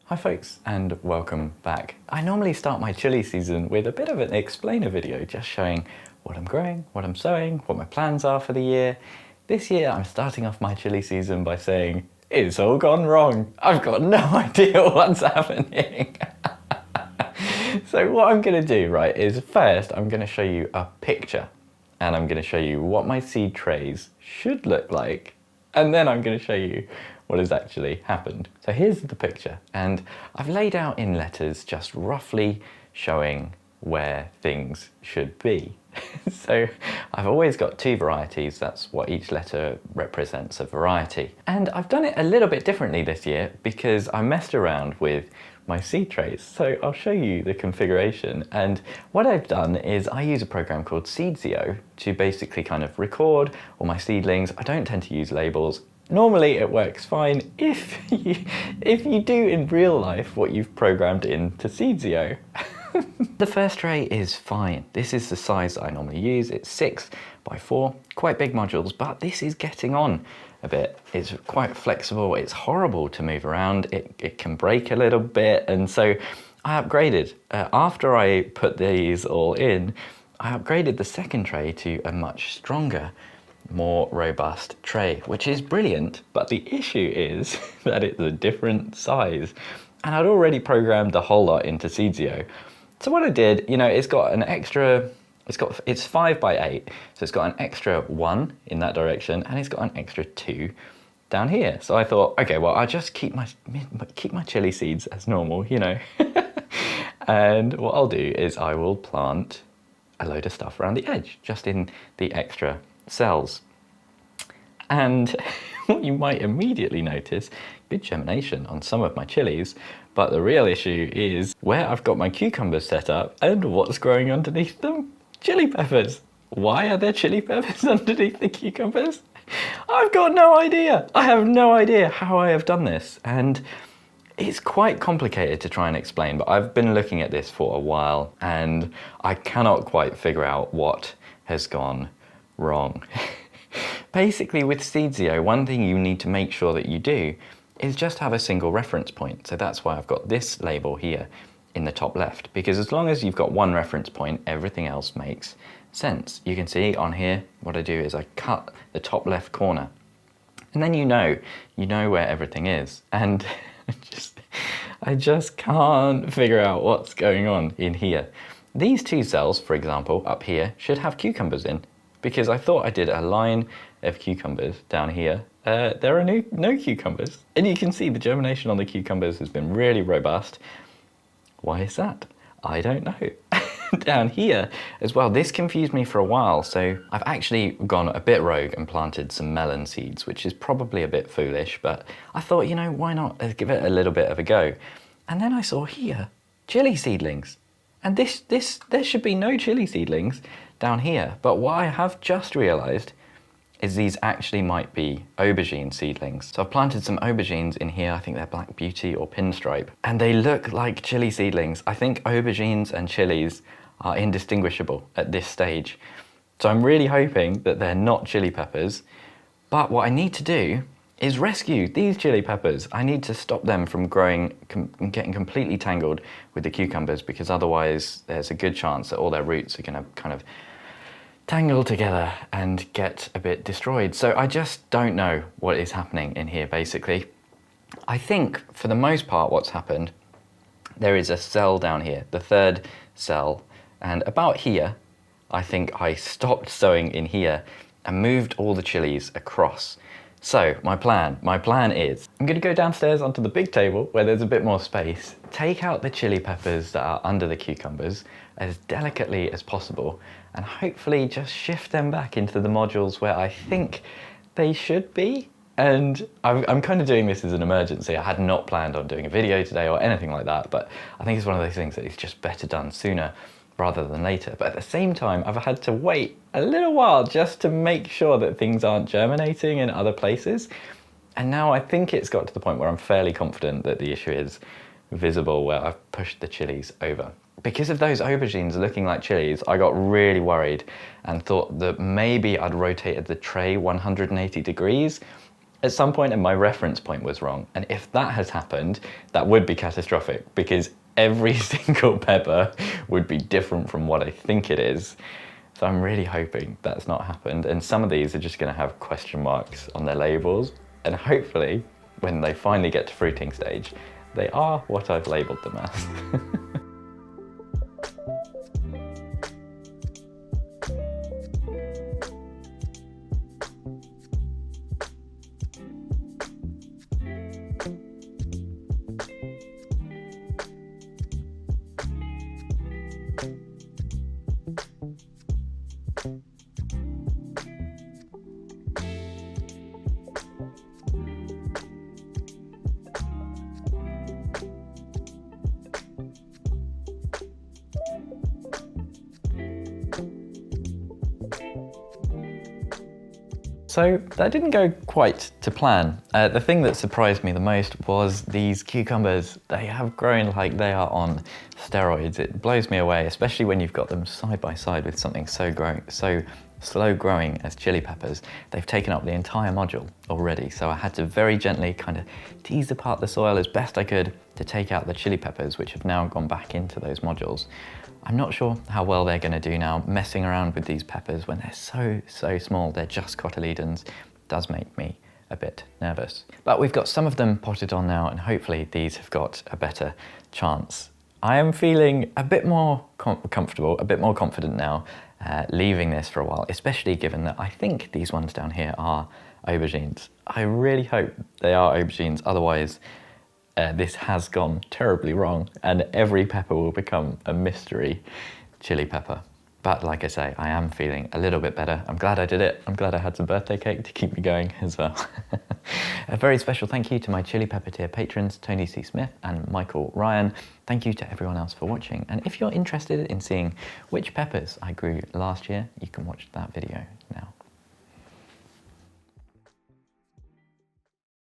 Hi folks, and welcome back. I normally start my chili season with a bit of an explainer video, just showing what I'm growing, what I'm sowing, what my plans are for the year. This year I'm starting off my chili season by saying, it's all gone wrong. I've got no idea what's happening. So what I'm gonna do, right, is first I'm gonna show you a picture and I'm gonna show you what my seed trays should look like. And then I'm gonna show you what has actually happened. So here's the picture, and I've laid out in letters just roughly showing where things should be. So I've always got two varieties, that's what each letter represents, a variety. And I've done it a little bit differently this year because I messed around with my seed trays. So I'll show you the configuration, and what I've done is I use a program called Seedsio to basically kind of record all my seedlings. I don't tend to use labels. Normally it works fine if you do in real life what you've programmed into Seedsio. The first tray is fine. This is the size that I normally use. It's 6x4, quite big modules, but this is getting on a bit. It's quite flexible. It's horrible to move around. It can break a little bit. And so I upgraded. After I put these all in, I upgraded the second tray to a much stronger, more robust tray, which is brilliant, but the issue is that it's a different size. And I'd already programmed the whole lot into Seedsio. So what I did, it's got an extra, it's 5x8, so it's got an extra 1 in that direction, and it's got an extra 2 down here. So I thought, okay, well, I'll just keep my chili seeds as normal, And what I'll do is I will plant a load of stuff around the edge, just in the extra cells. And what you might immediately notice, good germination on some of my chilies, but the real issue is where I've got my cucumbers set up and what's growing underneath them. Chili peppers. Why are there chili peppers underneath the cucumbers? I've got no idea. I have no idea how I have done this, and it's quite complicated to try and explain, but I've been looking at this for a while and I cannot quite figure out what has gone wrong. Basically with Seedsio, one thing you need to make sure that you do is just have a single reference point. So that's why I've got this label here in the top left, because as long as you've got one reference point, everything else makes sense. You can see on here, what I do is I cut the top left corner, and then you know where everything is. And I just can't figure out what's going on in here. These two cells, for example, up here, should have cucumbers in, because I thought I did a line of cucumbers down here. There are no cucumbers. And you can see the germination on the cucumbers has been really robust. Why is that? I don't know. Down here as well, this confused me for a while, so I've actually gone a bit rogue and planted some melon seeds, which is probably a bit foolish, but I thought, why not give it a little bit of a go. And then I saw here, chili seedlings. And there should be no chili seedlings down here, but what I have just realized is these actually might be aubergine seedlings. So I've planted some aubergines in here. I think they're Black Beauty or Pinstripe, and they look like chili seedlings. I think aubergines and chilies are indistinguishable at this stage. So I'm really hoping that they're not chili peppers, but what I need to do is rescue these chili peppers. I need to stop them from growing and getting completely tangled with the cucumbers, because otherwise there's a good chance that all their roots are gonna kind of tangle together and get a bit destroyed. So I just don't know what is happening in here, basically. I think for the most part what's happened, there is a cell down here, the third cell, and about here, I think I stopped sowing in here and moved all the chilies across. So my plan is, I'm gonna go downstairs onto the big table where there's a bit more space, take out the chili peppers that are under the cucumbers as delicately as possible, and hopefully just shift them back into the modules where I think they should be. And I'm kind of doing this as an emergency. I had not planned on doing a video today or anything like that, but I think it's one of those things that is just better done sooner rather than later. But at the same time, I've had to wait a little while just to make sure that things aren't germinating in other places. And now I think it's got to the point where I'm fairly confident that the issue is visible where I've pushed the chilies over. Because of those aubergines looking like chilies, I got really worried and thought that maybe I'd rotated the tray 180 degrees At some point my reference point was wrong, and if that has happened, that would be catastrophic because every single pepper would be different from what I think it is. So I'm really hoping that's not happened, and some of these are just going to have question marks on their labels, and hopefully when they finally get to fruiting stage, they are what I've labelled them as. So that didn't go quite to plan. The thing that surprised me the most was these cucumbers. They have grown like they are on steroids. It blows me away, especially when you've got them side by side with something so slow growing as chili peppers. They've taken up the entire module already, so I had to very gently kind of tease apart the soil as best I could to take out the chili peppers, which have now gone back into those modules. I'm not sure how well they're going to do now messing around with these peppers when they're so small. They're just cotyledons. It does make me a bit nervous. But we've got some of them potted on now, and hopefully these have got a better chance. I am feeling a bit more comfortable, a bit more confident now leaving this for a while, especially given that I think these ones down here are aubergines. I really hope they are aubergines, otherwise this has gone terribly wrong and every pepper will become a mystery chili pepper. But like I say, I am feeling a little bit better. I'm glad I did it. I'm glad I had some birthday cake to keep me going as well. A very special thank you to my Chili Pepper tier patrons, Tony C. Smith and Michael Ryan. Thank you to everyone else for watching. And if you're interested in seeing which peppers I grew last year, you can watch that video now.